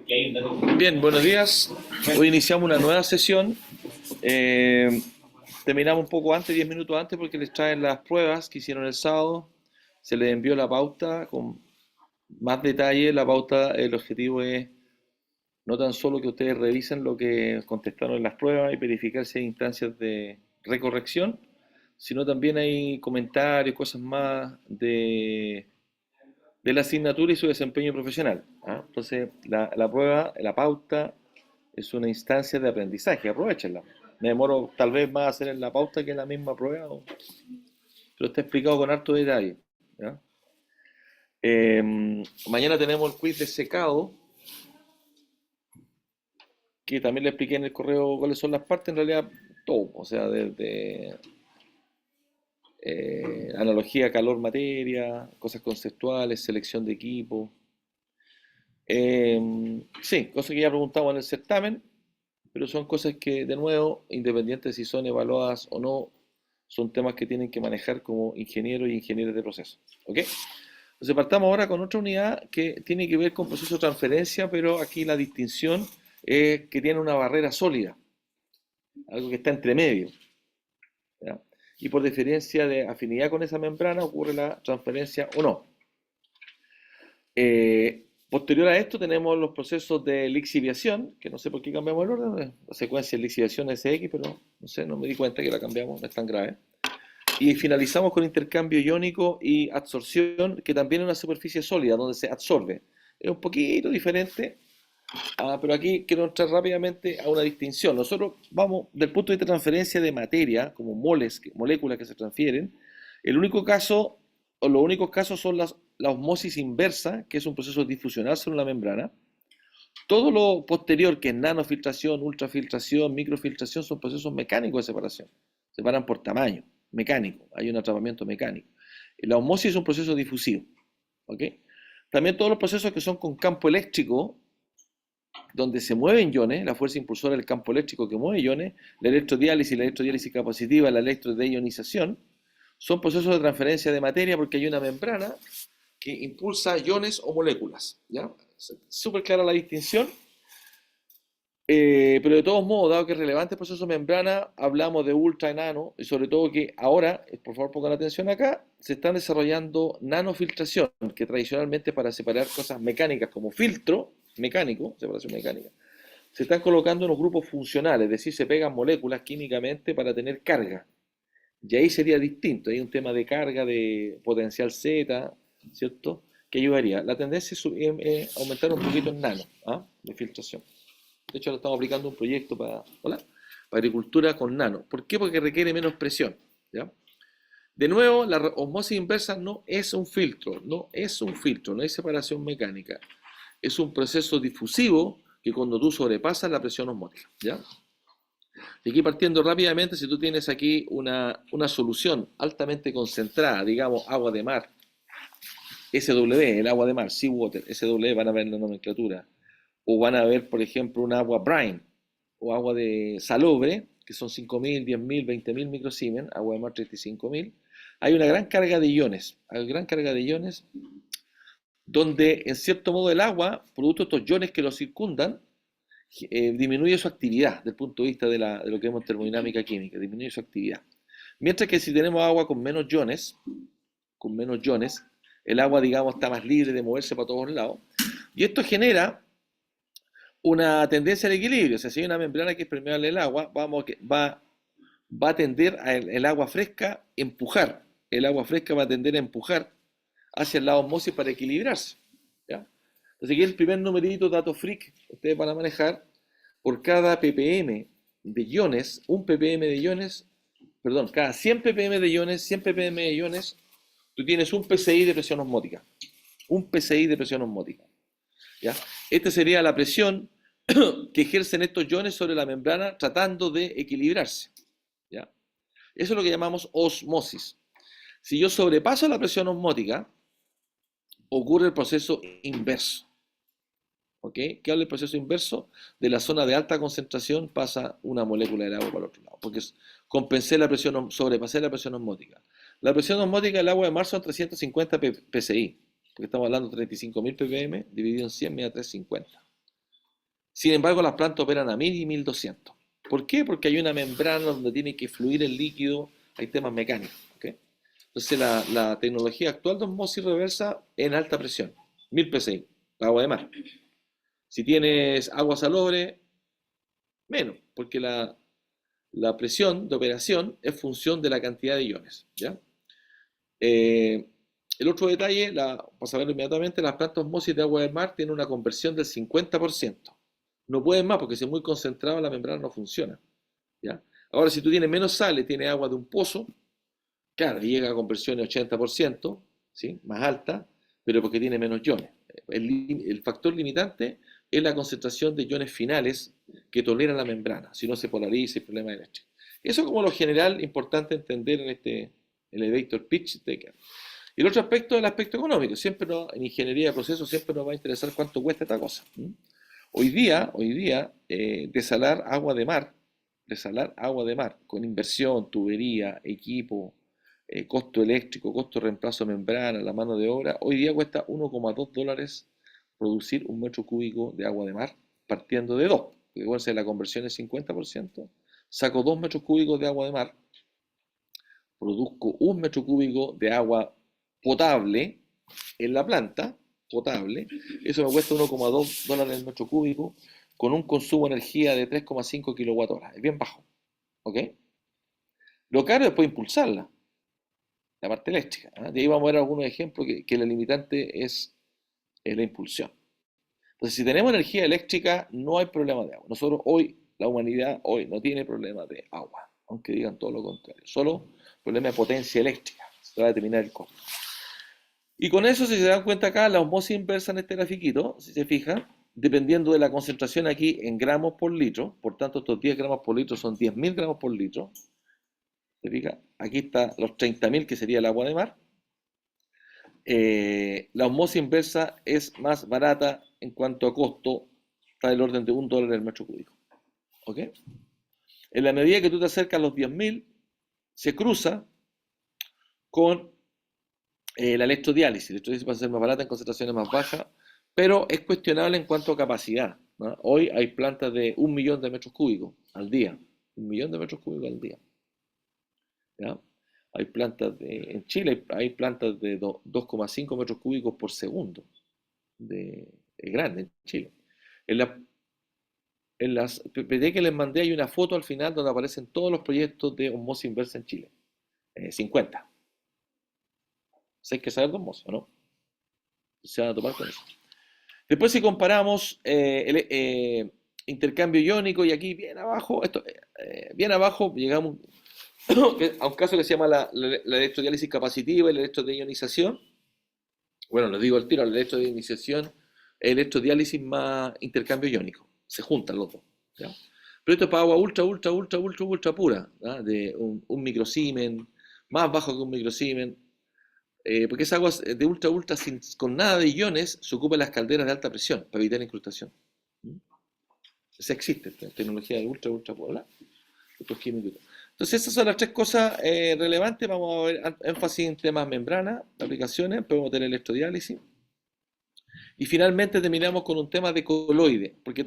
Bien, buenos días. Hoy iniciamos una nueva sesión. Eh, Terminamos un poco antes, 10 minutos antes, porque les traen las pruebas que hicieron el sábado. Se les envió la pauta con más detalle. La pauta, el objetivo es no tan solo que ustedes revisen lo que contestaron en las pruebas y verificar si hay instancias de recorrección, sino también hay comentarios, cosas más de la asignatura y su desempeño profesional. ¿Ah? Entonces, la prueba, la pauta, es una instancia de aprendizaje, aprovechenla. Me demoro tal vez más a hacer en la pauta que en la misma prueba, pero está explicado con harto detalle. ¿Ya? Mañana tenemos el quiz de secado, que también le expliqué en el correo cuáles son las partes, en realidad todo, o sea, desde analogía calor-materia, cosas conceptuales, selección de equipo. Sí, cosas que ya preguntamos en el certamen, pero son cosas que, de nuevo, independientes de si son evaluadas o no, son temas que tienen que manejar como ingenieros y ingenieros de proceso. ¿Ok? Entonces partamos ahora con otra unidad que tiene que ver con proceso de transferencia, pero aquí la distinción es que tiene una barrera sólida, algo que está entre medio. ¿Ya? Y por diferencia de afinidad con esa membrana ocurre la transferencia o no. Posterior a esto tenemos los procesos de lixiviación, que no sé por qué cambiamos el orden, la secuencia de lixiviación es X, pero no sé, no me di cuenta que la cambiamos, no es tan grave. Y finalizamos con intercambio iónico y adsorción, que también es una superficie sólida, donde se absorbe. Es un poquito diferente, pero aquí quiero entrar rápidamente a una distinción. Nosotros vamos, del punto de vista de transferencia de materia, como moléculas que se transfieren, el único caso, o los únicos casos son la osmosis inversa, que es un proceso difusional sobre una membrana. Todo lo posterior, que es nanofiltración, ultrafiltración, microfiltración, son procesos mecánicos de separación. Separan por tamaño, mecánico, hay un atrapamiento mecánico. La osmosis es un proceso difusivo. ¿Ok? También todos los procesos que son con campo eléctrico, donde se mueven iones, la fuerza impulsora del campo eléctrico que mueve iones, la electrodiálisis capacitiva, la electrodeionización, son procesos de transferencia de materia porque hay una membrana que impulsa iones o moléculas. ¿Ya? Súper clara la distinción. Pero de todos modos, dado que es relevante el proceso de membrana, hablamos de ultra y nano, y sobre todo que ahora, por favor pongan atención acá, se están desarrollando nanofiltración, que tradicionalmente para separar cosas mecánicas como filtro mecánico, separación mecánica, se están colocando en los grupos funcionales, es decir, se pegan moléculas químicamente para tener carga. Y ahí sería distinto, hay un tema de carga, de potencial Z, ¿cierto? Que ayudaría. La tendencia es aumentar un poquito en nano, ¿ah? De filtración. De hecho, ahora estamos aplicando un proyecto para agricultura con nano. ¿Por qué? Porque requiere menos presión. ¿Ya? De nuevo, la osmosis inversa no es un filtro, no es un filtro, no hay separación mecánica. Es un proceso difusivo que cuando tú sobrepasas la presión osmótica. ¿Ya? Y aquí partiendo rápidamente, si tú tienes aquí una solución altamente concentrada, digamos agua de mar, SW, el agua de mar, seawater, SW, van a ver la nomenclatura, o van a ver, por ejemplo, un agua brine o agua de salobre, que son 5.000, 10.000, 20.000 microsiemens, agua de mar 35.000, hay una gran carga de iones, hay gran carga de iones, donde en cierto modo el agua, producto de estos iones que lo circundan, disminuye su actividad desde el punto de vista de lo que vemos en termodinámica química, disminuye su actividad. Mientras que si tenemos agua con menos iones, el agua, digamos, está más libre de moverse para todos lados. Y esto genera una tendencia al equilibrio. O sea, si hay una membrana que es permeable al agua, va a tender el agua fresca empujar. El agua fresca va a tender a empujar hacia el lado osmosis para equilibrarse. ¿Ya? Entonces aquí el primer numerito, dato freak, ustedes van a manejar por cada ppm de iones, un ppm de iones, perdón, cada 100 ppm de iones, 100 ppm de iones, tú tienes un PSI de presión osmótica. Un PSI de presión osmótica. ¿Ya? Esta sería la presión que ejercen estos iones sobre la membrana tratando de equilibrarse. ¿Ya? Eso es lo que llamamos osmosis. Si yo sobrepaso la presión osmótica, ocurre el proceso inverso. ¿Ok? ¿Qué habla el proceso inverso? De la zona de alta concentración pasa una molécula del agua para el otro lado, porque sobrepasé la presión osmótica. La presión osmótica del agua de mar son 350 psi, porque estamos hablando de 35.000 ppm, dividido en 100 me da 350. Sin embargo, las plantas operan a 1000 y 1200. ¿Por qué? Porque hay una membrana donde tiene que fluir el líquido, hay temas mecánicos. ¿Ok? Entonces, la tecnología actual de osmosis reversa en alta presión, 1000 psi, agua de mar. Si tienes agua salobre, menos, porque la presión de operación es función de la cantidad de iones. ¿Ya? Eh, el otro detalle, para saberlo inmediatamente, las plantas osmosis de agua del mar tienen una conversión del 50%. No pueden más porque si es muy concentrado la membrana no funciona. ¿Ya? Ahora, si tú tienes menos sales, tienes agua de un pozo, claro, llega a conversiones 80%, ¿sí? Más alta, pero porque tiene menos iones. El factor limitante es la concentración de iones finales que tolera la membrana, si no se polariza y problemas eléctricos. Eso como lo general importante entender en este elevator pitch. Y el otro aspecto es el aspecto económico. Siempre en ingeniería de procesos siempre nos va a interesar cuánto cuesta esta cosa. Hoy día, desalar agua de mar con inversión, tubería, equipo, costo eléctrico, costo de reemplazo de membrana, la mano de obra, hoy día cuesta $1,2 producir un metro cúbico de agua de mar, partiendo de 2. Porque igual si la conversión es 50%, saco 2 metros cúbicos de agua de mar, produzco un metro cúbico de agua potable en la planta, potable, eso me cuesta $1,2 el metro cúbico, con un consumo de energía de 3,5 kWh, es bien bajo, ¿ok? Lo caro es después impulsarla, la parte eléctrica, ¿ah? De ahí vamos a ver algunos ejemplos que la limitante es la impulsión. Entonces, si tenemos energía eléctrica, no hay problema de agua. Nosotros hoy, la humanidad hoy no tiene problema de agua, aunque digan todo lo contrario, solo problema de potencia eléctrica, se va a determinar el costo. Y con eso, si se dan cuenta acá, la osmosis inversa en este grafiquito, si se fijan, dependiendo de la concentración aquí en gramos por litro, por tanto estos 10 gramos por litro son 10.000 gramos por litro, ¿se fija? Aquí está los 30.000 que sería el agua de mar. La osmosis inversa es más barata en cuanto a costo, está del orden de $1 el metro cúbico. ¿Ok? En la medida que tú te acercas a los 10.000, se cruza con la electrodiálisis. La electrodiálisis va a ser más barata en concentraciones más bajas, pero es cuestionable en cuanto a capacidad, ¿no? Hoy hay plantas de 1 millón de metros cúbicos al día. 1 millón de metros cúbicos al día. ¿Ya? En Chile hay plantas de 2,5 metros cúbicos por segundo. Es grande en Chile. En, la, en las PPT que les mandé hay una foto al final donde aparecen todos los proyectos de osmosis inversa en Chile. 50. Si hay que saber de osmosis, ¿o no? Se van a tomar con eso. Después si comparamos intercambio iónico y aquí bien abajo llegamos a un caso que se llama la electrodiálisis capacitiva y la electrodeionización. Bueno, les digo al tiro, la electrodeionización, electrodiálisis más intercambio iónico. Se juntan los dos. ¿Ya? Pero esto es para agua ultra pura, ¿ya? De un microsiemens, más bajo que un microsiemens. Porque esa agua de con nada de iones se ocupa en las calderas de alta presión para evitar la incrustación. ¿Mm? Esa existe, tecnología de ultra pura, estos químicos. Entonces esas son las tres cosas relevantes. Vamos a ver énfasis en temas membrana, aplicaciones, podemos tener electrodiálisis. Y finalmente terminamos con un tema de coloide, porque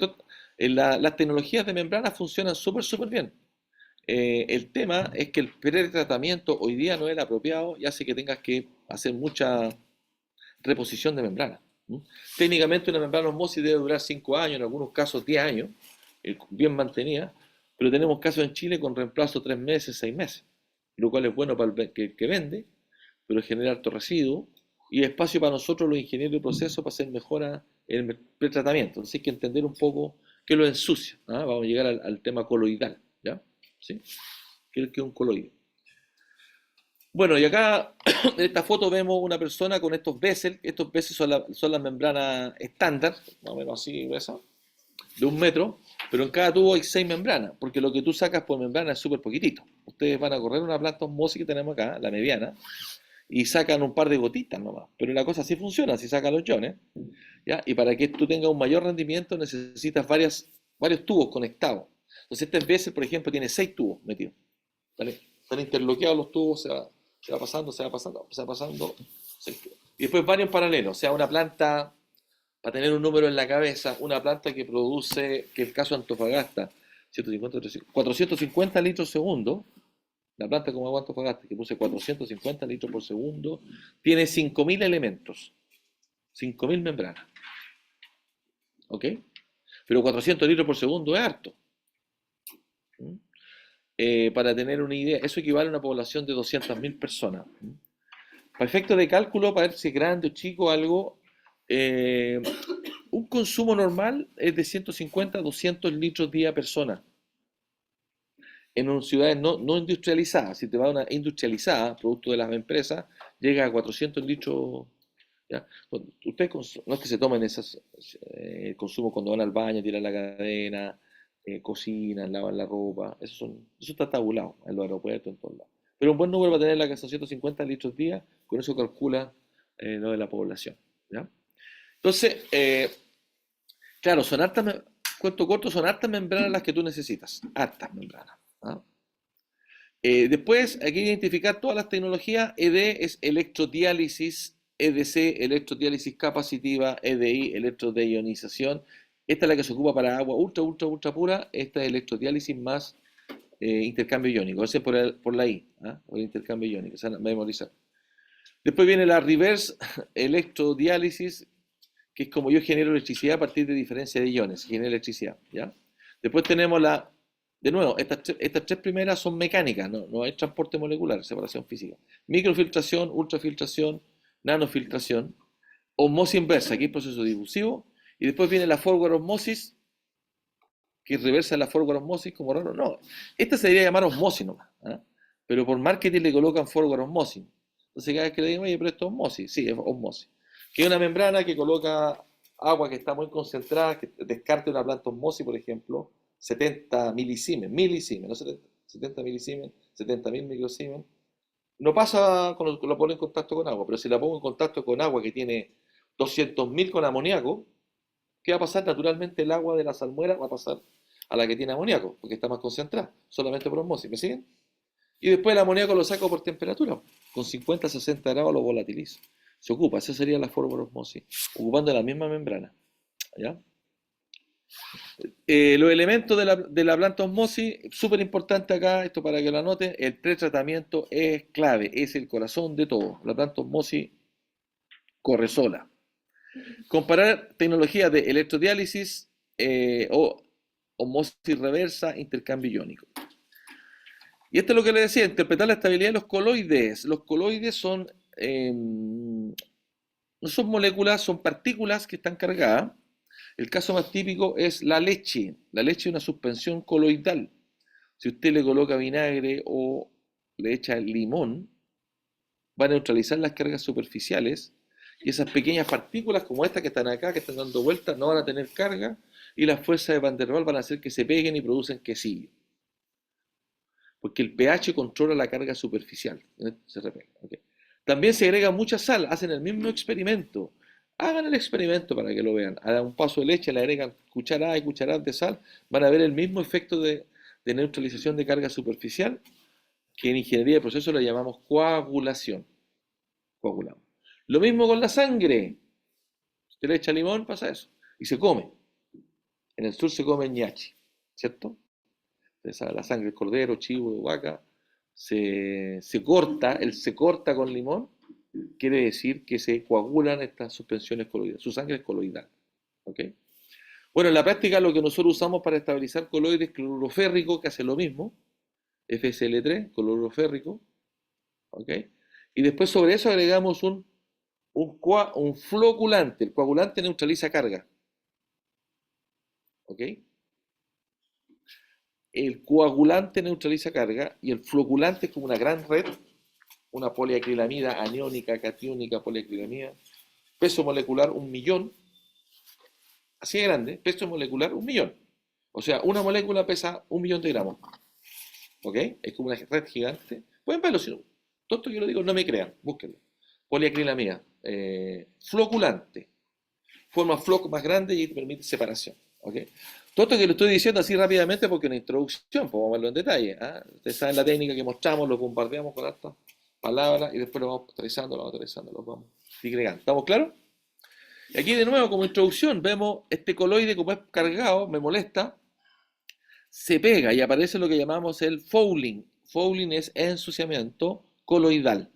las tecnologías de membrana funcionan súper bien. El tema es que el pretratamiento hoy día no es el apropiado y hace que tengas que hacer mucha reposición de membrana. ¿Mm? Técnicamente una membrana osmosis debe durar 5 años, en algunos casos 10 años, bien mantenida, pero tenemos casos en Chile con reemplazo 3 meses, 6 meses, lo cual es bueno para el que vende, pero genera alto residuo y espacio para nosotros los ingenieros de proceso para hacer mejoras en el pretratamiento. Entonces hay que entender un poco qué lo ensucia. ¿Ah? Vamos a llegar al tema coloidal, ¿ya? ¿Sí? ¿Qué es un coloide? Bueno, y acá en esta foto vemos una persona con estos Bessel. Estos Bessel son las membranas estándar, más o menos así, gruesas, de 1 metro, pero en cada tubo hay 6 membranas, porque lo que tú sacas por membrana es súper poquitito. Ustedes van a correr una planta osmosis que tenemos acá, la mediana, y sacan un par de gotitas nomás. Pero la cosa sí funciona, si sacan los iones, ¿ya? Y para que tú tengas un mayor rendimiento necesitas varios tubos conectados. Entonces este Bessel, por ejemplo, tiene 6 tubos metidos. ¿Vale? Están interloqueados los tubos, se va pasando. Y después varios en paralelo, o sea, una planta para tener un número en la cabeza, una planta que produce, que el caso de Antofagasta, 150, 450 litros segundo, la planta como agua Antofagasta, que produce 450 litros por segundo, tiene 5.000 elementos, 5.000 membranas, ¿ok? Pero 400 litros por segundo es harto. ¿Mm? Para tener una idea, eso equivale a una población de 200.000 personas. ¿Mm? Para efectos de cálculo, para ver si es grande o chico algo, eh, un consumo normal es de 150 a 200 litros día persona. En unas ciudades no industrializadas, si te va a una industrializada, producto de las empresas, llega a 400 litros. ¿Ya? Ustedes no es que se tomen esos consumos cuando van al baño, tiran la cadena, cocinan, lavan la ropa, eso está tabulado en los aeropuertos, en todos lados. Pero un buen número va a tener la casa 150 litros día, con eso calcula lo de la población. ¿Ya? Entonces, claro, cuento corto, son hartas membranas las que tú necesitas, hartas membranas. ¿Ah? Después hay que identificar todas las tecnologías. ED es electrodiálisis, EDC, electrodiálisis capacitiva, EDI, electrodeionización. Esta es la que se ocupa para agua ultra, ultra, ultra pura. Esta es electrodiálisis más intercambio iónico. Ese es por la I, ¿ah? Por el intercambio iónico, esa memorizar. Después viene la reverse electrodiálisis, que es como yo genero electricidad a partir de diferencia de iones, genero electricidad, ¿ya? Después tenemos de nuevo, estas tres primeras son mecánicas, no hay transporte molecular, separación física. Microfiltración, ultrafiltración, nanofiltración, osmosis inversa, aquí es proceso difusivo, y después viene la forward osmosis, que reversa la forward osmosis, como raro, no. Esta se debería llamar osmosis nomás, ¿ah? Pero por marketing le colocan forward osmosis. Entonces cada vez que le digan, oye, pero esto es osmosis, sí, es osmosis. Que es una membrana que coloca agua que está muy concentrada, que descarte una planta osmosis, por ejemplo, 70 milisiemens, no 70, 70 milisiemens, 70.000 microsiemens. No pasa cuando lo pongo en contacto con agua, pero si la pongo en contacto con agua que tiene 200.000 con amoníaco, ¿qué va a pasar? Naturalmente el agua de la salmuera va a pasar a la que tiene amoníaco, porque está más concentrada, solamente por osmosis. ¿Me siguen? Y después el amoníaco lo saco por temperatura. Con 50 60 grados lo volatilizo. Se ocupa, esa sería la forma de osmosis, ocupando la misma membrana. ¿Ya? Los elementos de la planta osmosis, súper importante acá, esto para que lo anoten, el pretratamiento es clave, es el corazón de todo. La planta osmosis corre sola. Comparar tecnologías de electrodiálisis o osmosis reversa, intercambio iónico. Y esto es lo que le decía, interpretar la estabilidad de los coloides. Los coloides no son moléculas, son partículas que están cargadas. El caso más típico es la leche. La leche es una suspensión coloidal. Si usted le coloca vinagre o le echa limón, va a neutralizar las cargas superficiales y esas pequeñas partículas como estas que están acá, que están dando vueltas, no van a tener carga y las fuerzas de Van der Waals van a hacer que se peguen y producen quesillo. Porque el pH controla la carga superficial. Se repele, ¿okay? También se agrega mucha sal, hacen el mismo experimento. Hagan el experimento para que lo vean. A un vaso de leche le agregan cucharadas y cucharadas de sal, van a ver el mismo efecto de neutralización de carga superficial, que en ingeniería de procesos le llamamos coagulación. Coagulamos. Lo mismo con la sangre. Si usted le echa limón, pasa eso. Y se come. En el sur se come ñachi, ¿cierto? La sangre de cordero, chivo, de vaca, se corta con limón, quiere decir que se coagulan estas suspensiones coloidales. Su sangre es coloidal. ¿Ok? Bueno, en la práctica lo que nosotros usamos para estabilizar coloides es cloruro férrico, que hace lo mismo, FSL3, cloruro férrico. ¿Ok? Y después sobre eso agregamos un floculante. El coagulante neutraliza carga. ¿Ok? El coagulante neutraliza carga y el floculante es como una gran red, una poliacrilamida aniónica, catiónica, poliacrilamida, peso molecular 1.000.000, así de grande, peso molecular 1.000.000. O sea, una molécula pesa 1.000.000 de gramos. ¿Ok? Es como una red gigante. Pueden verlo si no. Todo esto que yo lo digo, no me crean, búsquenlo. Poliacrilamida, floculante, forma floc más grande y permite separación. ¿Ok? Todo esto que lo estoy diciendo así rápidamente porque es una introducción, pues vamos a verlo en detalle. ¿Ah? Ustedes saben la técnica que mostramos, lo bombardeamos con hartas palabras y después lo vamos actualizando, lo vamos digregando. ¿Estamos claros? Aquí de nuevo, como introducción, vemos este coloide como es cargado, me molesta, se pega y aparece lo que llamamos el fouling. Fouling es ensuciamiento coloidal.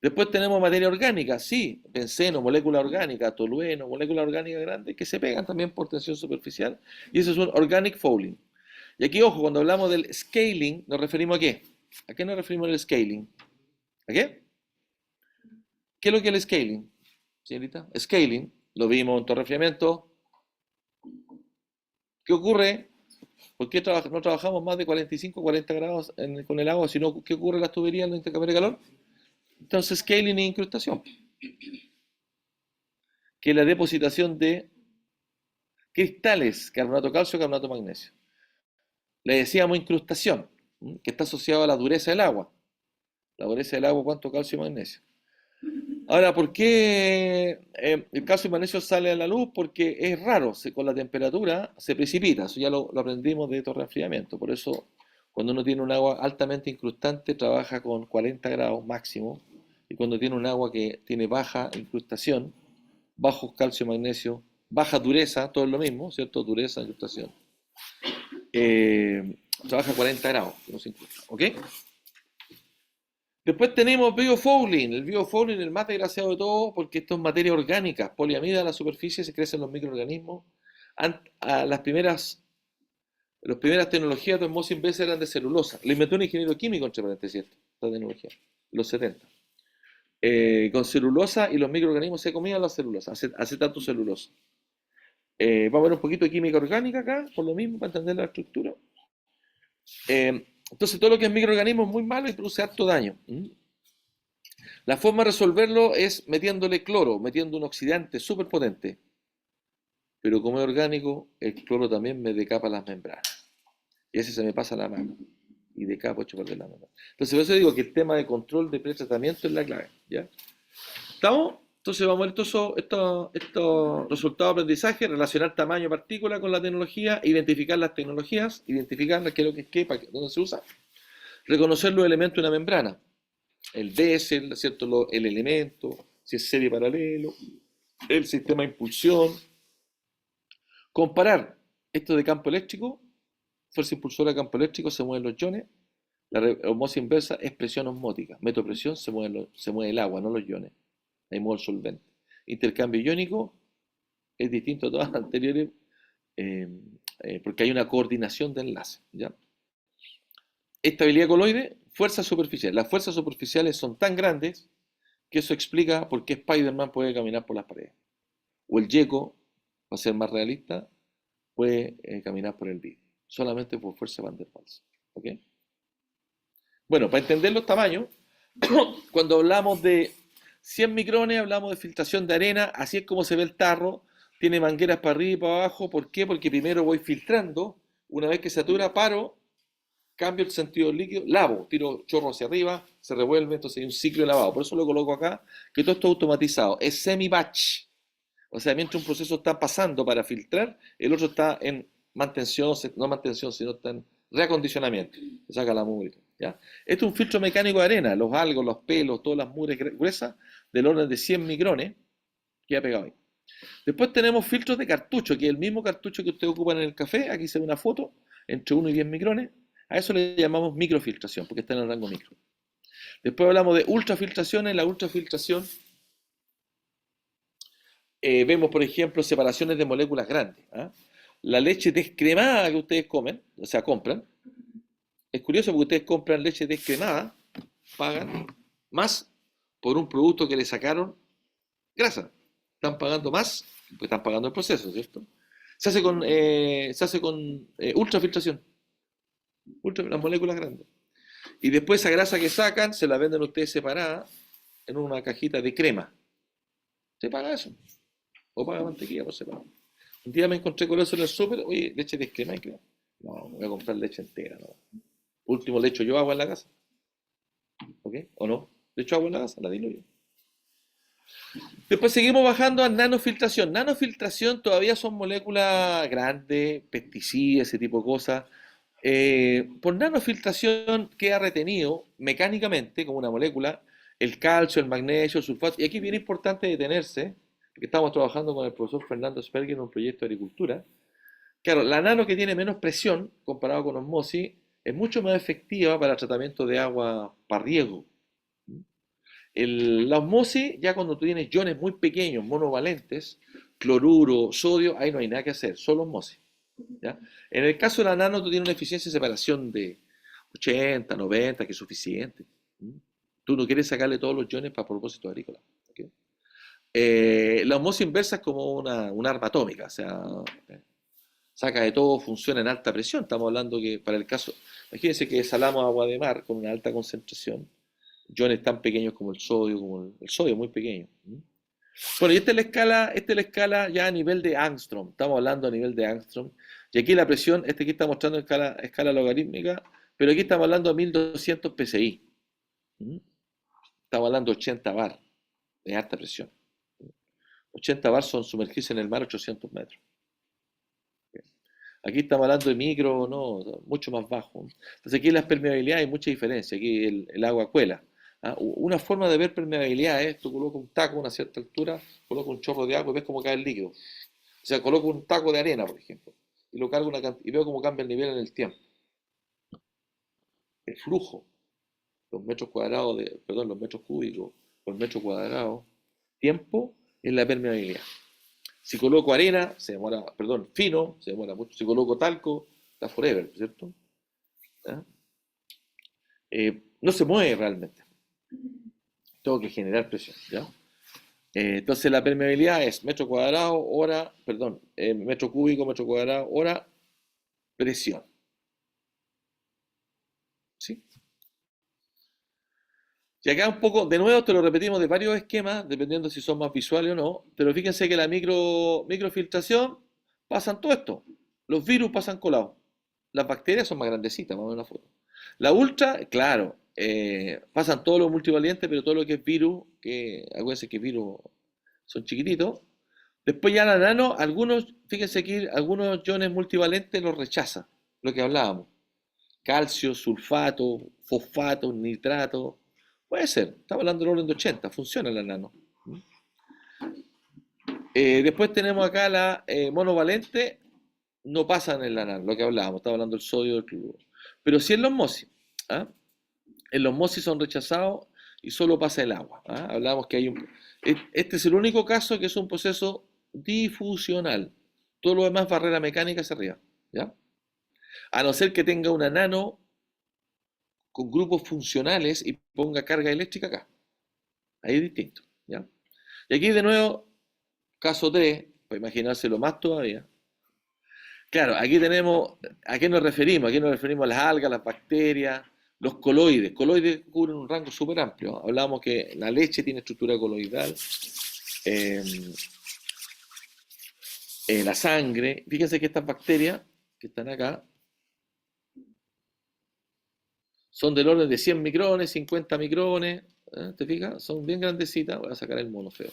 Después tenemos materia orgánica, sí, benceno, molécula orgánica, tolueno, molécula orgánica grande, que se pegan también por tensión superficial, y eso es un organic fouling. Y aquí, ojo, cuando hablamos del scaling, ¿nos referimos a qué? ¿A qué nos referimos el scaling? ¿A qué? ¿Qué es lo que es el scaling, señorita? Scaling, lo vimos en torrefriamiento. ¿Qué ocurre? ¿Por qué no trabajamos más de 45 40 grados con el agua? Sino, ¿qué ocurre en las tuberías en los intercambiadores de calor? Entonces, scaling y incrustación, que es la depositación de cristales, carbonato calcio, carbonato magnesio. Le decíamos incrustación, que está asociado a la dureza del agua. La dureza del agua, ¿cuánto calcio y magnesio? Ahora, ¿por qué el calcio y magnesio sale a la luz? Porque es raro, con la temperatura se precipita, eso ya lo aprendimos de torrefriamiento. Por eso, cuando uno tiene un agua altamente incrustante, trabaja con 40 grados máximo, y cuando tiene un agua que tiene baja incrustación, bajos calcio y magnesio, baja dureza, todo es lo mismo, ¿cierto? Dureza, incrustación. Trabaja a 40 grados, no se incrusta, ¿ok? Después tenemos biofouling. El biofouling es el más desgraciado de todo porque esto es materia orgánica, poliamida en la superficie, se crecen los microorganismos. Las primeras tecnologías de osmosis inversa eran de celulosa. La inventó un ingeniero químico, entre paréntesis, esta tecnología, los 70. Con celulosa y los microorganismos se comían la celulosa, acetato celulosa. Vamos a ver un poquito de química orgánica acá, por lo mismo, para entender la estructura. Entonces, todo lo que es microorganismo es muy malo y produce harto daño. La forma de resolverlo es metiéndole cloro, metiendo un oxidante súper potente. Pero como es orgánico, el cloro también me decapa las membranas. Y ese se me pasa la mano. Y decapo, hecho perder la membrana. Entonces, por eso digo que el tema de control de pretratamiento es la clave. ¿Ya? ¿Estamos? Entonces vamos a ver estos resultados de aprendizaje, relacionar tamaño partícula con la tecnología, identificar las tecnologías, identificar qué es lo que es qué, dónde se usa, reconocer los elementos de una membrana, el Bessel, ¿cierto? El elemento, si es serie paralelo, el sistema de impulsión, comparar esto de campo eléctrico, fuerza impulsora de campo eléctrico, se mueven los iones, la osmosis inversa es presión osmótica, meto presión, se mueve el agua, no los iones, ahí mueve el solvente. Intercambio iónico es distinto a todas las anteriores eh, porque hay una coordinación de enlace, ¿ya? Estabilidad coloide, fuerzas superficiales. Las fuerzas superficiales son tan grandes que eso explica por qué Spider-Man puede caminar por las paredes. O el Gecko, para ser más realista, puede caminar por el vidrio. Solamente por fuerza Van der Waals. ¿Ok? Bueno, para entender los tamaños, cuando hablamos de 100 micrones, hablamos de filtración de arena. Así es como se ve el tarro. Tiene mangueras para arriba y para abajo. ¿Por qué? Porque primero voy filtrando. Una vez que satura, paro, cambio el sentido del líquido, lavo, tiro chorro hacia arriba, se revuelve, entonces hay un ciclo de lavado. Por eso lo coloco acá, que todo esto es automatizado. Es semi-batch. O sea, mientras un proceso está pasando para filtrar, el otro está en mantención, no mantención, sino está en reacondicionamiento. Se saca la mugre. ¿Ya? Esto es un filtro mecánico de arena. Los algos, los pelos, todas las mugres gruesas, del orden de 100 micrones, queda pegado ahí. Después tenemos filtros de cartucho, que es el mismo cartucho que ustedes ocupan en el café. Aquí se ve una foto, entre 1 y 10 micrones. A eso le llamamos microfiltración, porque está en el rango micro. Después hablamos de ultrafiltración. En la ultrafiltración vemos, por ejemplo, separaciones de moléculas grandes. ¿Ah? La leche descremada que ustedes comen, o sea, compran, es curioso porque ustedes compran leche descremada, pagan más por un producto que le sacaron grasa. Están pagando más, porque están pagando el proceso, ¿cierto? Se hace con ultrafiltración, las moléculas grandes. Y después esa grasa que sacan, se la venden ustedes separada en una cajita de crema. ¿Se paga eso? O paga mantequilla por separado. Un día me encontré con eso en el súper, oye, leche descremada y crema. No, voy a comprar leche entera, no. Último, le echo yo agua en la casa. ¿Ok? ¿O no? Le echo agua en la casa, la diluyo. Después seguimos bajando a nanofiltración. Nanofiltración todavía son moléculas grandes, pesticidas, ese tipo de cosas. Por nanofiltración queda retenido mecánicamente, como una molécula, el calcio, el magnesio, el sulfato. Y aquí es bien importante detenerse, porque estamos trabajando con el profesor Fernando Sperger en un proyecto de agricultura. Claro, la nano que tiene menos presión comparado con osmosis es mucho más efectiva para el tratamiento de agua para riego. La osmosis, ya cuando tú tienes iones muy pequeños, monovalentes, cloruro, sodio, ahí no hay nada que hacer, solo osmosis. ¿Ya? En el caso de la nano, tú tienes una eficiencia de separación de 80, 90, que es suficiente. ¿Mm? Tú no quieres sacarle todos los iones para propósitos agrícolas. ¿Ok? La osmosis inversa es como una arma atómica, o sea, eh, saca de todo, funciona en alta presión. Estamos hablando que para el caso, imagínense que salamos agua de mar con una alta concentración, iones tan pequeños como el sodio muy pequeño. ¿Mm? Bueno, y esta es la escala ya a nivel de Angstrom, estamos hablando a nivel de Angstrom, y aquí la presión, aquí está mostrando escala logarítmica, pero aquí estamos hablando de 1200 psi. ¿Mm? Estamos hablando de 80 bar, de alta presión. 80 bar son sumergirse en el mar 800 metros. Aquí estamos hablando de micro, no, mucho más bajo. Entonces aquí en las permeabilidades hay mucha diferencia. Aquí el agua cuela. ¿Ah? Una forma de ver permeabilidad es, tú colocas un taco a una cierta altura, colocas un chorro de agua y ves cómo cae el líquido. O sea, coloco un taco de arena, por ejemplo, y lo cargo y veo cómo cambia el nivel en el tiempo. El flujo, los metros cuadrados perdón, los metros cúbicos por metro cuadrado, tiempo es la permeabilidad. Si coloco arena, se demora, perdón, fino, se demora mucho. Si coloco talco, está forever, ¿cierto? ¿Ah? No se mueve realmente. Tengo que generar presión, ¿ya? Entonces la permeabilidad es metro cuadrado, hora, perdón, metro cúbico, metro cuadrado, hora, presión. ¿Sí? Y acá un poco, de nuevo te lo repetimos de varios esquemas, dependiendo si son más visuales o no, pero fíjense que la microfiltración pasan todo esto. Los virus pasan colados. Las bacterias son más grandecitas, vamos a ver una foto. La ultra, claro, pasan todos los multivalientes, pero todo lo que es virus, que acuérdense que virus son chiquititos. Después ya la nano, algunos, fíjense aquí, algunos iones multivalentes los rechaza, lo que hablábamos. Calcio, sulfato, fosfato, nitrato. Puede ser, estamos hablando del orden de 80, funciona la nano. Después tenemos acá la monovalente, no pasan en la nano, lo que hablábamos, estaba hablando del sodio y del cloruro. Pero sí en los MOSI. ¿Ah? En los MOSI son rechazados y solo pasa el agua. ¿Ah? Hablábamos que hay un... Este es el único caso que es un proceso difusional. Todo lo demás barrera mecánica hacia arriba. ¿Ya? A no ser que tenga una nano con grupos funcionales y ponga carga eléctrica acá. Ahí es distinto. ¿Ya? Y aquí de nuevo, caso 3, para imaginárselo más todavía. Claro, aquí tenemos, ¿a qué nos referimos? Aquí nos referimos a las algas, las bacterias, los coloides. Coloides cubren un rango súper amplio. Hablamos que la leche tiene estructura coloidal, eh, la sangre. Fíjense que estas bacterias que están acá son del orden de 100 micrones, 50 micrones. ¿Te fijas? Son bien grandecitas. Voy a sacar el mono feo.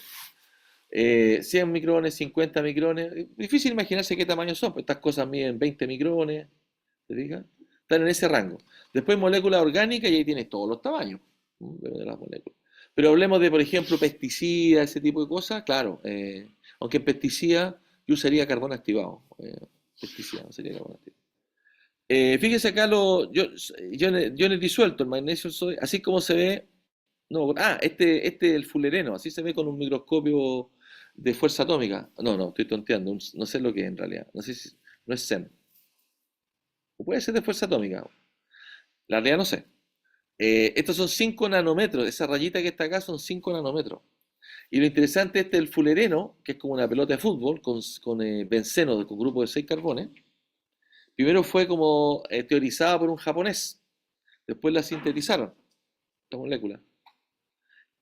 100 micrones, 50 micrones. Difícil imaginarse qué tamaño son, pero estas cosas miden 20 micrones. ¿Te fijas? Están en ese rango. Después moléculas orgánicas y ahí tienes todos los tamaños de las moléculas. Pero hablemos de, por ejemplo, pesticidas, ese tipo de cosas. Claro, aunque en pesticidas yo usaría carbón activado. Pesticida, no sería carbón activado. Fíjese acá iones disueltos, el magnesio, así como se ve. No, este es el fulereno, así se ve con un microscopio de fuerza atómica. No, no, estoy tonteando, no sé lo que es en realidad. No sé si no es SEM. O puede ser de fuerza atómica. La realidad no sé. Estos son 5 nanómetros. Esa rayita que está acá son 5 nanómetros. Y lo interesante este es el fulereno, que es como una pelota de fútbol con benceno, con grupo de 6 carbones. Primero fue como teorizada por un japonés. Después la sintetizaron, esta molécula.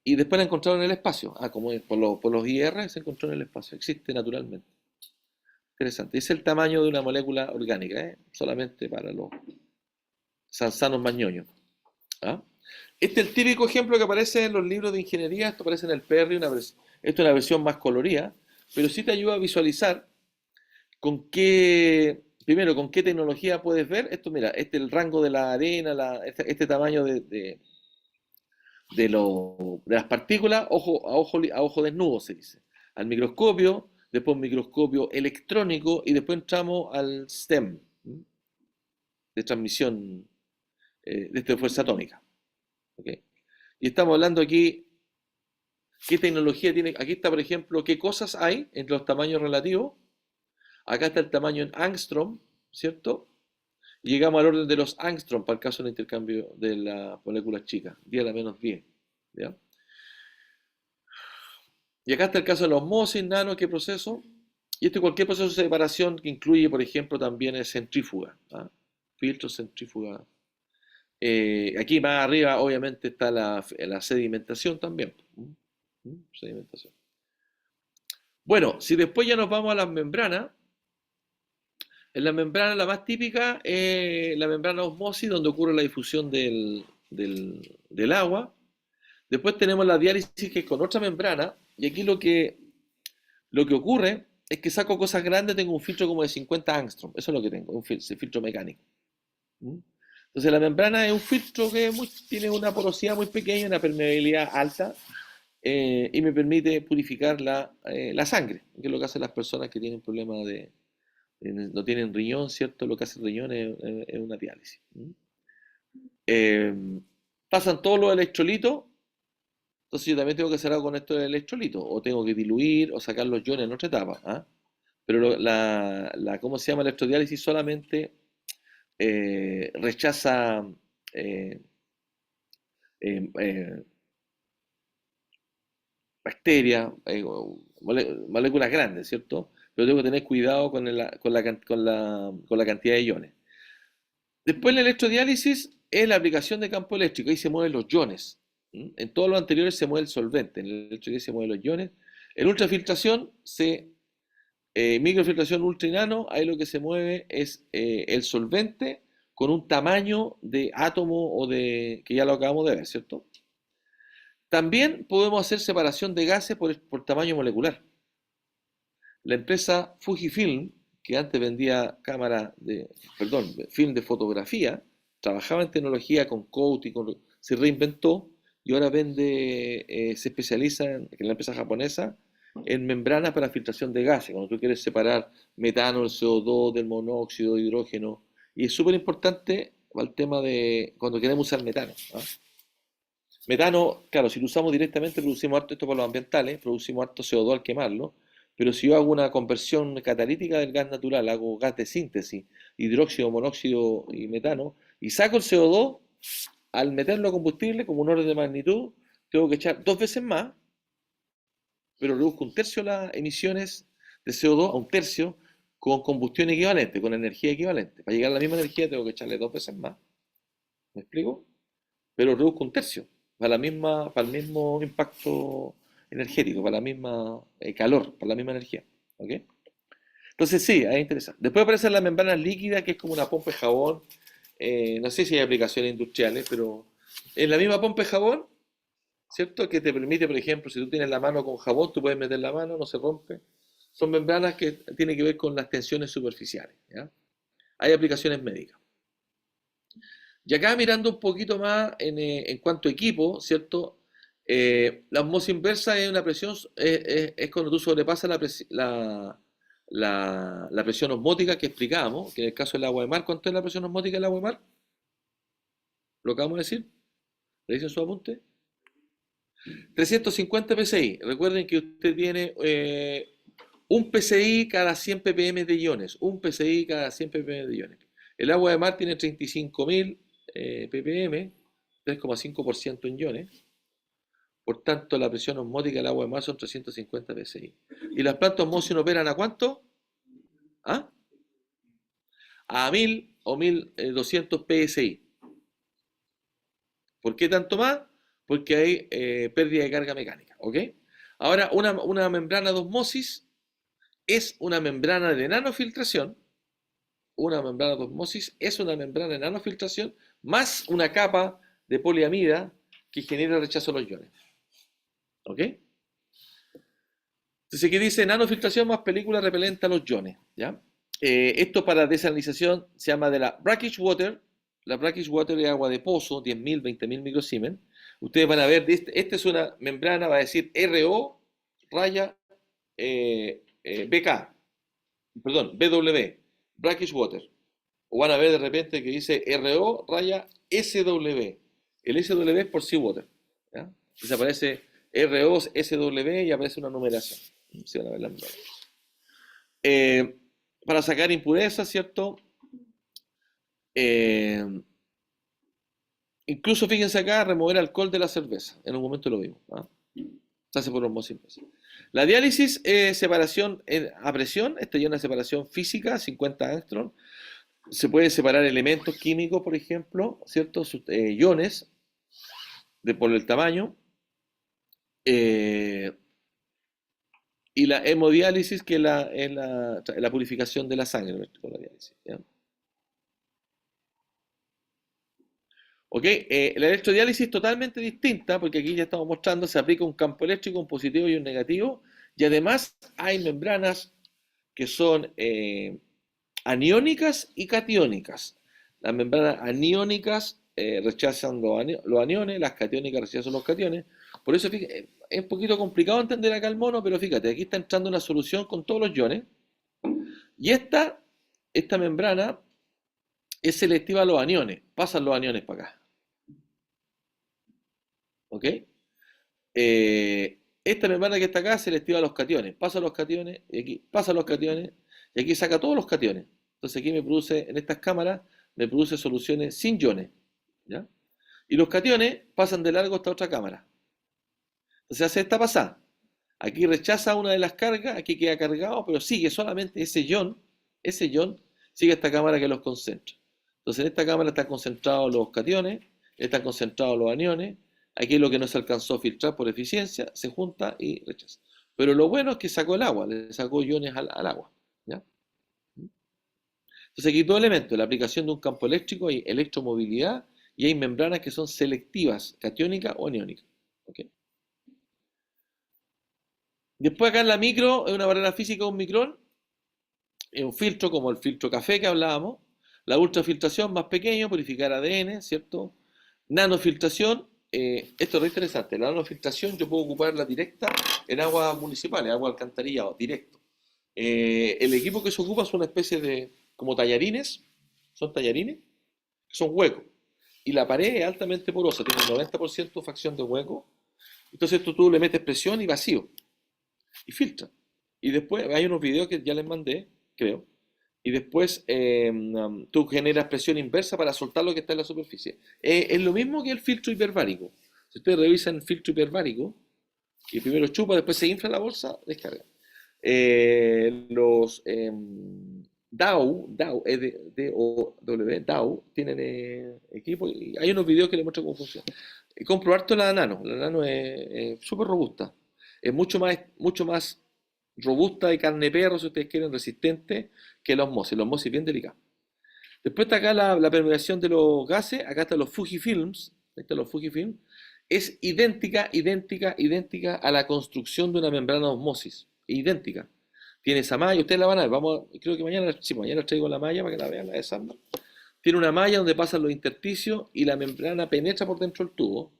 Y después la encontraron en el espacio. Como por los IR se encontró en el espacio. Existe naturalmente. Interesante. Es el tamaño de una molécula orgánica, ¿eh? Solamente para los sansanos mañoños. ¿Ah? Este es el típico ejemplo que aparece en los libros de ingeniería. Esto aparece en el PERRI. Esto es una versión más colorida. Pero sí te ayuda a visualizar primero, con qué tecnología puedes ver. Esto, mira, este es el rango de la arena, este tamaño de las partículas a ojo desnudo, se dice. Al microscopio, después un microscopio electrónico y después entramos al STEM, de transmisión de fuerza atómica. ¿Ok? Y estamos hablando aquí, ¿qué tecnología tiene? Aquí está, por ejemplo, qué cosas hay entre los tamaños relativos. Acá está el tamaño en angstrom, ¿cierto? Y llegamos al orden de los angstrom para el caso del intercambio de las moléculas chicas, 10 a la menos 10. ¿Ya? Y acá está el caso de la osmosis, nano, ¿qué proceso? Y esto es cualquier proceso de separación que incluye, por ejemplo, también el centrífuga, ¿ah? Filtro, centrífuga. Aquí más arriba, obviamente, está la sedimentación también. Sedimentación. Bueno, si después ya nos vamos a las membranas, en la membrana la más típica es la membrana osmosis, donde ocurre la difusión del agua. Después tenemos la diálisis, que es con otra membrana, y aquí lo que ocurre es que saco cosas grandes, tengo un filtro como de 50 angstrom, eso es lo que tengo, un filtro mecánico. ¿Mm? Entonces la membrana es un filtro que tiene una porosidad muy pequeña, una permeabilidad alta, y me permite purificar la sangre, que es lo que hacen las personas que tienen problemas no tienen riñón, ¿cierto? Lo que hace el riñón es una diálisis. Eh, Pasan todos los electrolitos, entonces yo también tengo que hacer algo con esto del electrolito, o tengo que diluir o sacar los iones en otra etapa, ¿ah? Pero ¿cómo se llama? Electrodiálisis solamente rechaza eh, eh, bacterias, moléculas grandes, ¿cierto? Pero tengo que tener cuidado con la cantidad de iones. Después la electrodiálisis es la aplicación de campo eléctrico, ahí se mueven los iones. En todos los anteriores se mueve el solvente, en la electrodiálisis se mueven los iones. En ultrafiltración, microfiltración ultra y nano, ahí lo que se mueve es el solvente con un tamaño de átomo que ya lo acabamos de ver, ¿cierto? También podemos hacer separación de gases por tamaño molecular. La empresa Fujifilm, que antes vendía film de fotografía, trabajaba en tecnología con coating, se reinventó y ahora se especializa en la empresa japonesa en membranas para filtración de gases. Cuando tú quieres separar metano, el CO2 del monóxido de hidrógeno, y es súper importante para el tema de cuando queremos usar metano, ¿ah? Metano, claro, si lo usamos directamente producimos harto, esto para los ambientales, producimos harto CO2 al quemarlo, pero si yo hago una conversión catalítica del gas natural, hago gas de síntesis, hidróxido, monóxido y metano, y saco el CO2, al meterlo a combustible, como un orden de magnitud, tengo que echar 2 veces más, pero reduzco un tercio las emisiones de CO2 a un tercio con combustión equivalente, con energía equivalente. Para llegar a la misma energía tengo que echarle 2 veces más. ¿Me explico? Pero reduzco un tercio, para el mismo impacto energético, para la misma calor, para la misma energía. ¿Ok? Entonces sí, es interesante. Después aparece la membrana líquida, que es como una pompa de jabón. No sé si hay aplicaciones industriales, pero en la misma pompa de jabón, ¿cierto? Que te permite, por ejemplo, si tú tienes la mano con jabón, tú puedes meter la mano, no se rompe. Son membranas que tienen que ver con las tensiones superficiales, ¿ya? Hay aplicaciones médicas. Y acá mirando un poquito más en cuanto a equipo, ¿cierto? La osmosis inversa es una presión, es cuando tú sobrepasas la presión osmótica que explicábamos, que en el caso del agua de mar, ¿cuánto es la presión osmótica del agua de mar? Lo acabamos de decir, le dicen su apunte. 350 psi. Recuerden que usted tiene un psi cada 100 ppm de iones, un psi cada 100 ppm de iones. El agua de mar tiene 35.000 ppm, 3,5% en iones. Por tanto, la presión osmótica del agua de mar son 350 psi. ¿Y las plantas osmosis operan a cuánto? ¿Ah? A 1000 o 1200 psi. ¿Por qué tanto más? Porque hay pérdida de carga mecánica. ¿Ok? Ahora, una membrana de osmosis es una membrana de nanofiltración. Una membrana de osmosis es una membrana de nanofiltración más una capa de poliamida que genera rechazo a los iones. ¿Ok? Entonces, ¿qué dice? Nanofiltración más película repelente a los iones. ¿Ya? Esto para desalinización se llama de la brackish water. La brackish water es agua de pozo, 10.000, 20.000 microsiemens, Ustedes van a ver, esta es una membrana, va a decir RO raya BK, perdón, BW, brackish water. O van a ver de repente que dice RO raya SW. El SW es por seawater. ¿Ya? Entonces aparece RO SW y aparece una numeración. Sí, van a ver la numeración. Para sacar impurezas, ¿cierto? Eh, Incluso fíjense acá, remover alcohol de la cerveza. En un momento lo vimos. ¿Ah? Se hace por osmosis inversa. La diálisis es separación a presión. Esta ya es una separación física, 50 angstrom. Se puede separar elementos químicos, por ejemplo, ¿cierto? Iones por el tamaño. Eh, y la hemodiálisis, que es la purificación de la sangre con la diálisis. ¿Ya? ¿Ok? La electrodiálisis es totalmente distinta, porque aquí ya estamos mostrando, se aplica un campo eléctrico, un positivo y un negativo, y además hay membranas que son aniónicas y catiónicas. Las membranas aniónicas rechazan los aniones, las catiónicas rechazan los cationes. Por eso fíjate, es un poquito complicado entender acá el mono, pero fíjate, aquí está entrando una solución con todos los iones, y esta membrana es selectiva a los aniones, pasan los aniones para acá. ¿Ok? Esta membrana que está acá es selectiva a los cationes. Pasa los cationes, y aquí pasa los cationes, y aquí saca todos los cationes. Entonces aquí me produce, en estas cámaras, me produce soluciones sin iones. ¿Ya? Y los cationes pasan de largo a esta otra cámara. Entonces hace esta pasada. Aquí rechaza una de las cargas, aquí queda cargado, pero sigue solamente ese ion sigue esta cámara que los concentra. Entonces en esta cámara están concentrados los cationes, están concentrados los aniones, aquí lo que no se alcanzó a filtrar por eficiencia, se junta y rechaza. Pero lo bueno es que sacó el agua, le sacó iones al agua. ¿Ya? Entonces aquí todo elemento, la aplicación de un campo eléctrico, hay electromovilidad y hay membranas que son selectivas, catiónicas o aniónicas. ¿Ok? Después acá en la micro, es una barrera física de un micrón, es un filtro como el filtro café que hablábamos, la ultrafiltración más pequeño, purificar ADN, ¿cierto? Nanofiltración, esto es re interesante, la nanofiltración yo puedo ocuparla directa en aguas municipales, agua alcantarillado, directo. El equipo que se ocupa es una especie de, como tallarines, son tallarines, que son huecos, y la pared es altamente porosa, tiene un 90% facción de hueco, entonces tú le metes presión y vacío, y filtra. Y después hay unos videos que ya les mandé, creo, y después tú generas presión inversa para soltar lo que está en la superficie. Es lo mismo que el filtro hiperbárico. Si ustedes revisan el filtro hiperbárico, que primero chupa, después se infla la bolsa, descarga. Los Dow, D-O-W, Dow, tienen equipo y hay unos videos que les muestran cómo funciona. Compro harto la nano es súper robusta, es mucho más robusta de carne de perro, si ustedes quieren, resistente que la osmosis es bien delicada. Después está acá la permeación de los gases, acá están los Fujifilms, ahí están los Fujifilm, es idéntica a la construcción de una membrana de osmosis, idéntica. Tiene esa malla, ustedes la van a ver, creo que mañana, sí, mañana les traigo la malla para que la vean, la desarman. Tiene una malla donde pasan los intersticios y la membrana penetra por dentro del tubo.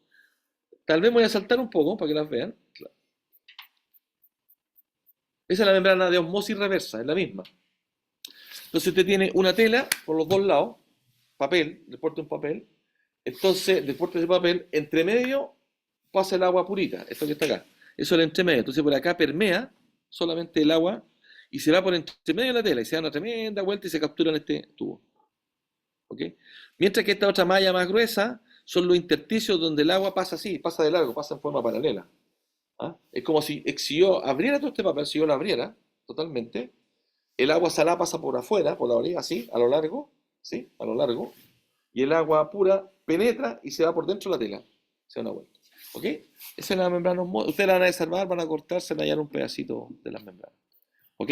Tal vez me voy a saltar un poco para que las vean. Esa es la membrana de osmosis reversa, es la misma. Entonces usted tiene una tela por los dos lados, papel, después de un papel. Entonces, después de ese papel, entre medio pasa el agua purita, esto que está acá. Eso es el entremedio. Entonces por acá permea solamente el agua y se va por entre medio de la tela y se da una tremenda vuelta y se captura en este tubo. ¿Ok? Mientras que esta otra malla más gruesa son los intersticios donde el agua pasa así, pasa de largo, pasa en forma paralela. ¿Ah? Es como si yo abriera todo este papel, si yo lo abriera totalmente, el agua salada pasa por afuera, por la orilla, así, a lo largo, ¿sí? A lo largo, y el agua pura penetra y se va por dentro de la tela, se da una vuelta. ¿Ok? Esa es la membrana osmótica. Ustedes la van a desarmar, van a cortar, se van a hallar un pedacito de las membranas. ¿Ok?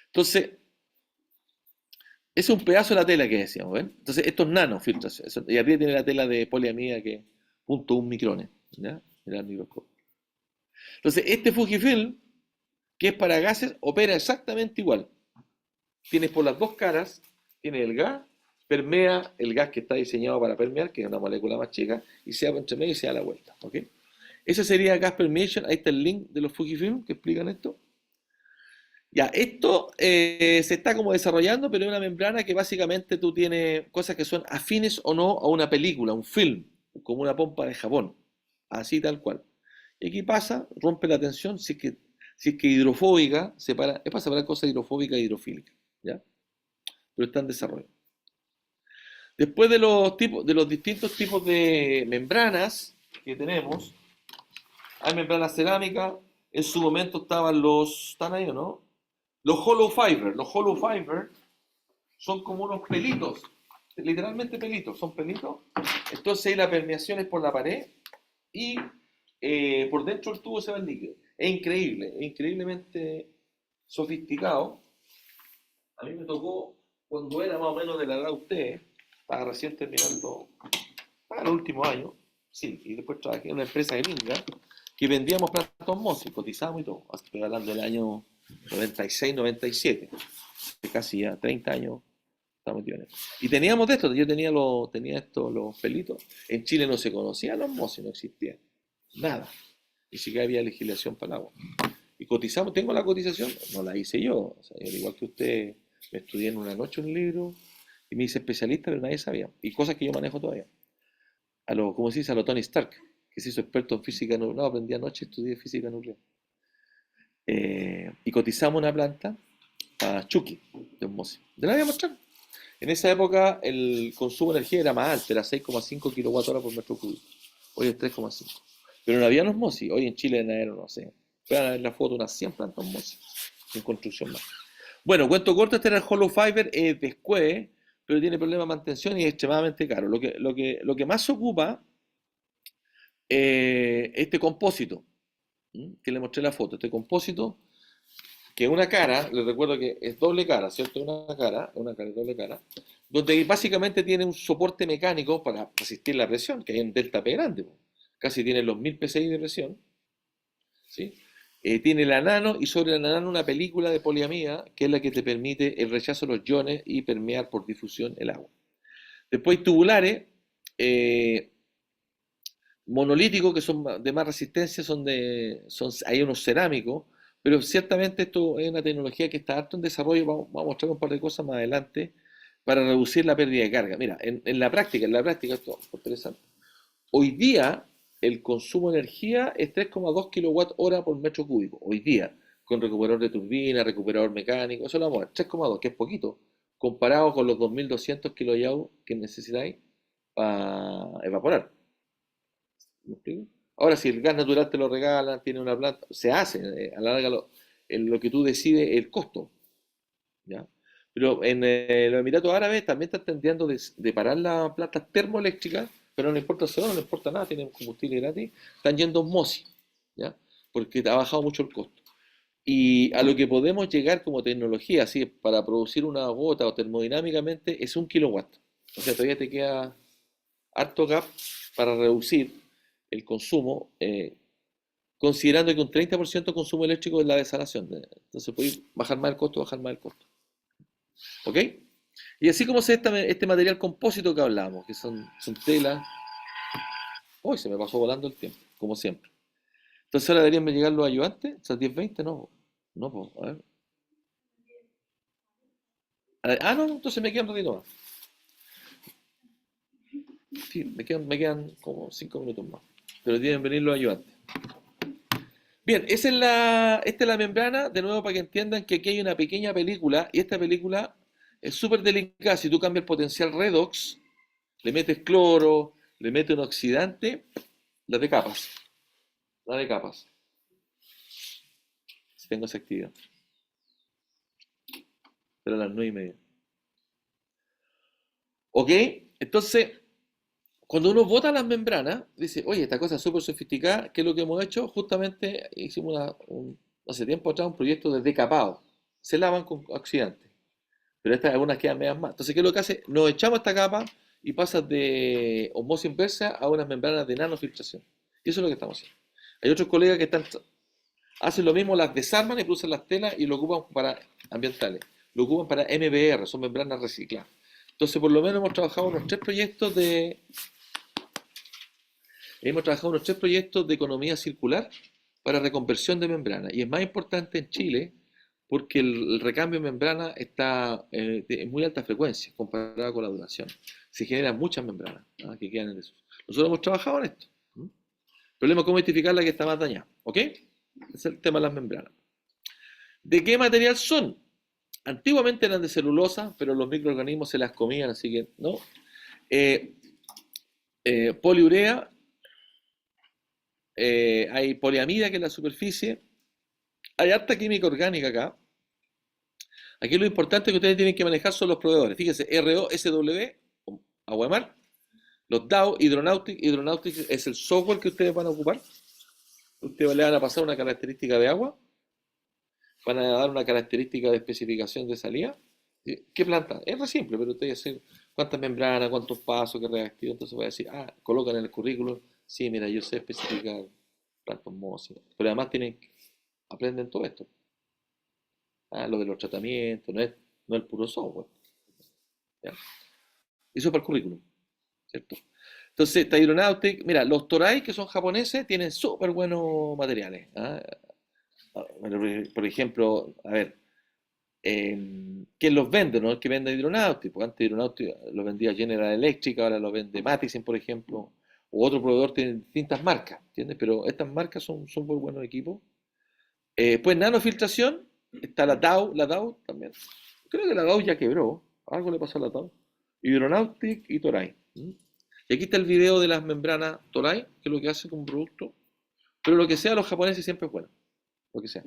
Entonces, ese es un pedazo de la tela que decíamos, ¿ven? Entonces, esto es nanofiltración. Y arriba tiene la tela de poliamida que es 0.1 micrones, ¿ya? Mira el microscopio. Entonces, este Fujifilm, que es para gases, opera exactamente igual. Tienes por las dos caras, tienes el gas permea el gas que está diseñado para permear, que es una molécula más chica, y se abre entre medio y se da la vuelta. ¿Ok? Ese sería gas permeation. Ahí está el link de los Fujifilm que explican esto. Ya, esto se está como desarrollando, pero es una membrana que básicamente tú tienes cosas que son afines o no a una película, un film, como una pompa de jabón, así tal cual. Y aquí pasa, rompe la tensión, si es que hidrofóbica, es para separar cosas hidrofóbicas e hidrofílicas, ¿ya? Pero está en desarrollo. Después de los distintos tipos de membranas que tenemos, hay membranas cerámicas, en su momento ¿están ahí o no? Los hollow fiber. Los hollow fiber son como unos pelitos, literalmente pelitos, son pelitos. Entonces ahí la permeación es por la pared y por dentro del tubo se va el líquido. Es increíble, es increíblemente sofisticado. A mí me tocó cuando era más o menos de la edad de ustedes, estaba recién terminando, estaba en el último año, sí, y después trabajé en una empresa gringa que vendíamos plantas osmosis, cotizábamos y todo. Estoy hablando del año 96, 97, de casi ya 30 años estamos metidos en esto. Y teníamos de esto, yo tenía estos, los pelitos. En Chile no se conocía la osmosis, no existía nada. Ni siquiera había legislación para el agua. Y cotizamos, tengo la cotización, no la hice yo. O sea, yo, al igual que usted, me estudié en una noche un libro y me hice especialista, pero nadie sabía. Y cosas que yo manejo todavía. ¿Cómo se dice? A lo Tony Stark, que se hizo experto en física nuclear. No, aprendí anoche, estudié física nuclear. Y cotizamos una planta a Chucky, de osmosis. De la voy a mostrar. En esa época el consumo de energía era más alto, era 6,5 kWh por metro cúbico. Hoy es 3,5. Pero no había osmosis. Hoy en Chile en enero, no sé. Pueden ver la foto, unas 100 plantas osmosis en construcción más. Bueno, cuento corto, este era el hollow fiber, es de Square, pero tiene problemas de mantención y es extremadamente caro. Lo que más se ocupa este compósito, que le mostré la foto. Este compósito, que es una cara, les recuerdo que es doble cara, ¿cierto? Una cara doble cara, donde básicamente tiene un soporte mecánico para resistir la presión, que hay un delta P grande, po. Casi tiene los 1000 psi de presión, ¿sí? Tiene la nano y sobre la nano una película de poliamida que es la que te permite el rechazo de los iones y permear por difusión el agua. Después hay tubulares monolíticos que son de más resistencia, hay unos cerámicos, pero ciertamente esto es una tecnología que está harto en desarrollo. Vamos a mostrar un par de cosas más adelante para reducir la pérdida de carga. Mira, en la práctica esto es interesante. Hoy día el consumo de energía es 3,2 kWh por metro cúbico. Hoy día, con recuperador de turbina, recuperador mecánico, eso lo vamos a ver, 3,2, que es poquito, comparado con los 2200 kJ que necesitáis para evaporar. ¿Me explico? Ahora, si el gas natural te lo regalan, tiene una planta, se hace, a la larga lo que tú decides es el costo, ¿ya? Pero en los Emiratos Árabes también están tendiendo de parar las plantas termoeléctricas, pero no le importa el sol, no le importa nada, tienen combustible gratis, están yendo a osmosis, ¿ya? Porque ha bajado mucho el costo. Y a lo que podemos llegar como tecnología, así, para producir una gota o termodinámicamente, es 1 kW. O sea, todavía te queda harto gap para reducir el consumo, considerando que un 30% de consumo eléctrico es la desalación. Entonces, puedes bajar más el costo, bajar más el costo. ¿Ok? Y así como se este material compósito que hablamos, que son telas. Uy, se me pasó volando el tiempo, como siempre. Entonces ahora deberían llegar los ayudantes, o sea, 10:20, no. No, pues, a ver. No, entonces me quedan un ratito más. Sí, me quedan como 5 minutos más. Pero deben venir los ayudantes. Bien, esta es la membrana, de nuevo para que entiendan que aquí hay una pequeña película, y esta película es súper delicada. Si tú cambias el potencial redox, le metes cloro, le metes un oxidante, la de capas, la de capas, si tengo esa actividad, pero a las 9:30. ¿Ok? Entonces, cuando uno bota las membranas, dice, oye, esta cosa es súper sofisticada, ¿qué es lo que hemos hecho? Justamente hicimos hace tiempo atrás un proyecto de decapado. Se lavan con oxidantes, pero estas algunas quedan medias más. Entonces, ¿qué es lo que hace? Nos echamos esta capa y pasas de osmosis inversa a unas membranas de nanofiltración. Y eso es lo que estamos haciendo. Hay otros colegas que hacen lo mismo, las desarman y producen las telas y lo ocupan para ambientales. Lo ocupan para MBR, son membranas recicladas. Entonces, por lo menos hemos trabajado unos tres proyectos de economía circular para reconversión de membrana. Y es más importante en Chile porque el recambio de membrana está en muy alta frecuencia comparado con la duración. Se generan muchas membranas, ¿ah?, que quedan en desuso. Nosotros hemos trabajado en esto. ¿Mm? El problema es cómo identificar la que está más dañada. ¿Ok? Ese es el tema de las membranas. ¿De qué material son? Antiguamente eran de celulosa, pero los microorganismos se las comían, así que no. Eh, Poliurea, hay poliamida, que es la superficie. Hay harta química orgánica acá. Aquí lo importante que ustedes tienen que manejar son los proveedores. Fíjense, RO, SW, agua de mar. Los DAO, Hydronautic. Hydronautic es el software que ustedes van a ocupar. Ustedes le van a pasar una característica de agua. Van a dar una característica de especificación de salida. ¿Qué planta? Es re simple, pero ustedes dicen cuántas membranas, cuántos pasos, qué reactivo. Entonces voy a decir, colocan en el currículum, sí, mira, yo sé especificar plantas MOSI. Pero además aprenden todo esto. Lo de los tratamientos, no es el puro software. ¿Ya? Eso para el currículum, ¿cierto? Entonces, Tyronautic, mira, los Toray, que son japoneses, tienen súper buenos materiales. Por ejemplo, a ver, ¿quién los vende? ¿No? El que vende Hydronautic, porque antes Hydronautic lo vendía General Electric, ahora lo vende Matison, por ejemplo, o otro proveedor tiene distintas marcas, ¿entiendes? Pero estas marcas son muy buenos equipos. Pues nanofiltración, está la DAO también. Creo que la DAO ya quebró, algo le pasó a la DAO. Hydronautic y Toray. ¿Mm? Y aquí está el video de las membranas Toray, que es lo que hace como producto. Pero lo que sea, los japoneses siempre es bueno, lo que sea.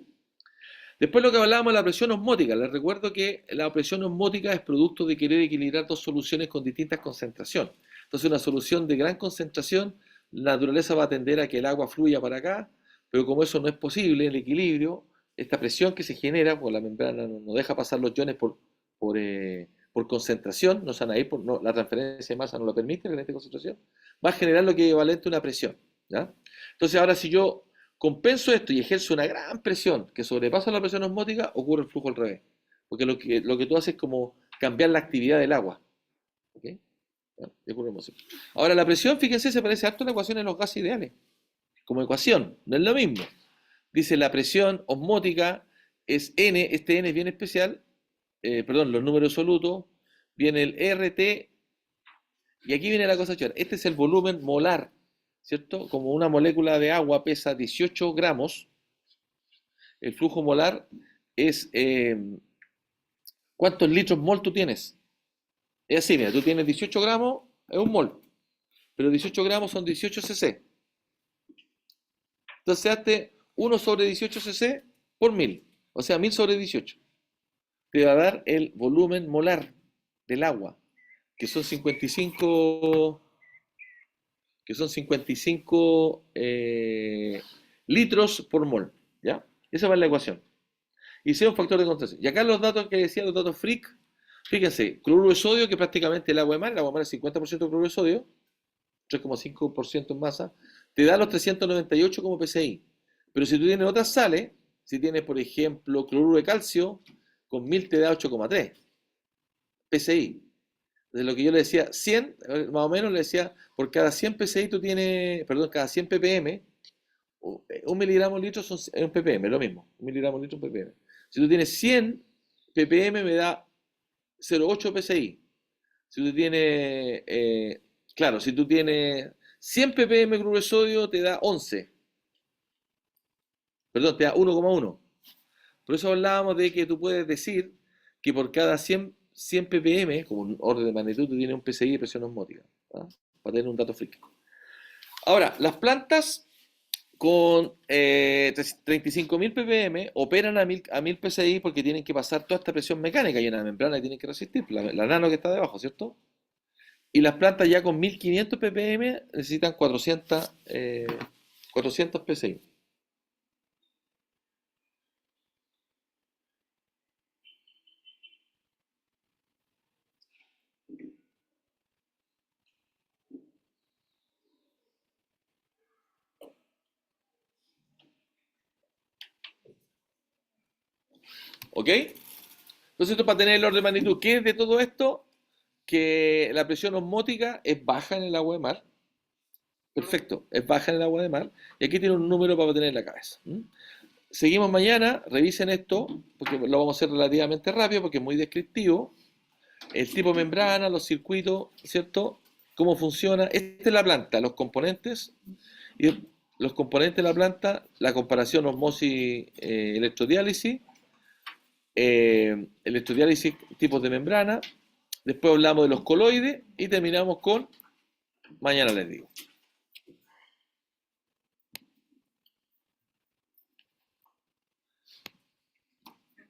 Después lo que hablábamos de la presión osmótica. Les recuerdo que la presión osmótica es producto de querer equilibrar dos soluciones con distintas concentraciones. Entonces una solución de gran concentración, la naturaleza va a tender a que el agua fluya para acá, pero como eso no es posible, el equilibrio, esta presión que se genera, porque la membrana no deja pasar los iones por concentración, no se van a ir, la transferencia de masa no lo permite, la concentración, va a generar lo que es equivalente a una presión. ¿Ya? Entonces ahora si yo compenso esto y ejerzo una gran presión que sobrepasa la presión osmótica, ocurre el flujo al revés. Porque lo que tú haces es como cambiar la actividad del agua. ¿Ok? Ahora, la presión, fíjense, se parece harto a la ecuación de los gases ideales. Como ecuación, no es lo mismo. Dice la presión osmótica es N, este N es bien especial, perdón, los números absolutos, viene el RT, y aquí viene la cosa chora. Este es el volumen molar, ¿cierto? Como una molécula de agua pesa 18 gramos, el flujo molar es ¿cuántos litros mol tú tienes? Es así, mira, tú tienes 18 gramos, es un mol, pero 18 gramos son 18 cc. Entonces hazte 1 sobre 18 cc por 1000, o sea, 1000 sobre 18. Te va a dar el volumen molar del agua, que son 55, litros por mol, ¿ya? Esa va en la ecuación. Y sea un factor de concentración. Y acá los datos que decía, los datos freak, fíjense, cloruro de sodio, que prácticamente el agua de mar es 50% cloruro de sodio, 3,5% en masa, te da los 398 como PCI. Pero si tú tienes otras sales, si tienes, por ejemplo, cloruro de calcio, con 1000 te da 8,3 PCI. Entonces, lo que yo le decía, 100, más o menos le decía, por cada 100 PCI tú tienes, perdón, cada 100 ppm, un miligramo litro es un ppm, lo mismo, un miligramo litro un ppm. Si tú tienes 100 ppm me da 0,8 PCI. Si tú tienes, claro, si tú tienes 100 ppm cloruro de sodio te da 11. Perdón, te da 1,1. Por eso hablábamos de que tú puedes decir que por cada 100 ppm, como un orden de magnitud, tú tienes un PCI de presión osmótica. ¿Ah? Para tener un dato frío. Ahora, las plantas con 35.000 ppm operan a 1000 PSI porque tienen que pasar toda esta presión mecánica y una membrana que tienen que resistir, la nano que está debajo, ¿cierto? Y las plantas ya con 1500 ppm necesitan 400 PSI. ¿Ok? Entonces esto para tener el orden de magnitud. ¿Qué es de todo esto? que la presión osmótica es baja en el agua de mar. Perfecto, es baja en el agua de mar. Y aquí tiene un número para tener en la cabeza. Seguimos mañana, revisen esto, porque lo vamos a hacer relativamente rápido, porque es muy descriptivo. El tipo de membrana, los circuitos, ¿cierto? Cómo funciona. Esta es la planta, los componentes. Y los componentes de la planta, la comparación osmosis-electrodiálisis, electrodiálisis, tipos de membrana. Después hablamos de los coloides y terminamos con, mañana les digo.